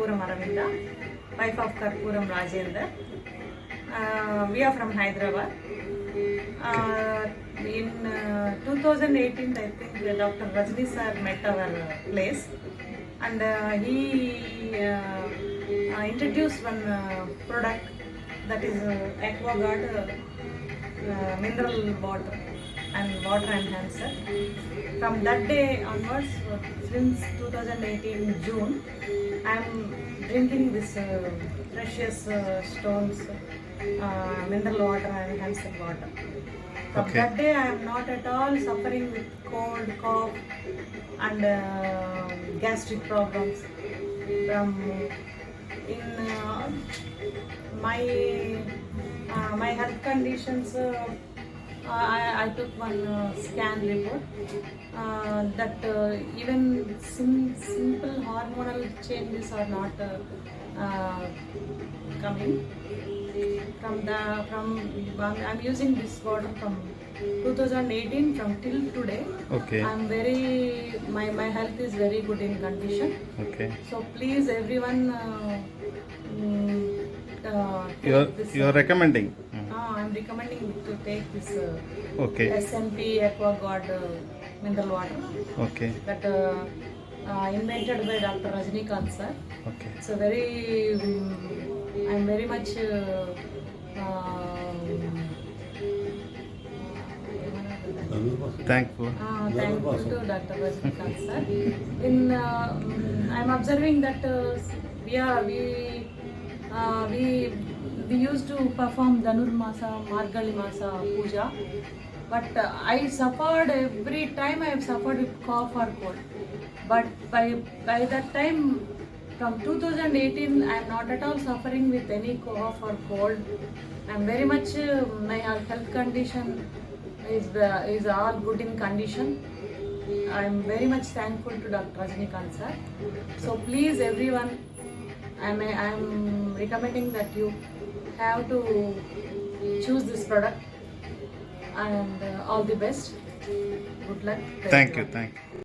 Karpuram Aravinda, wife of Karpuram Rajendra. We are from Hyderabad. In 2018, I think Dr. Rajni sir met our place, and he introduced one product, that is AquaGuard mineral water and water enhancer. From that day onwards, since 2018 June, I am drinking this precious stones mineral water and enhancer water. From that day, I am not at all suffering with cold, cough, and gastric problems. From in my health conditions, I took one scan report that even simple hormonal changes are not coming. I'm using this water from 2018 from till today. Okay. My health is very good in condition. Okay. So please everyone, you are recommending. I'm recommending to take this Okay. SMP AquaGuard mineral water. Okay. That invented by Dr. Rajnikant sir. Okay. So I'm very much Thankful. thankful to Dr. Rajnikant sir. I'm observing that we used to perform Dhanurmasa, Margali Masa Puja, but I suffered every time. I have suffered with cough or cold. But by that time, from 2018, I am not at all suffering with any cough or cold. I am very much my health condition is all good in condition. I am very much thankful to Dr. Rajnikant sir. So please everyone, I am recommending that you have to choose this product, and all the best. Good luck. Thank you. Thank you.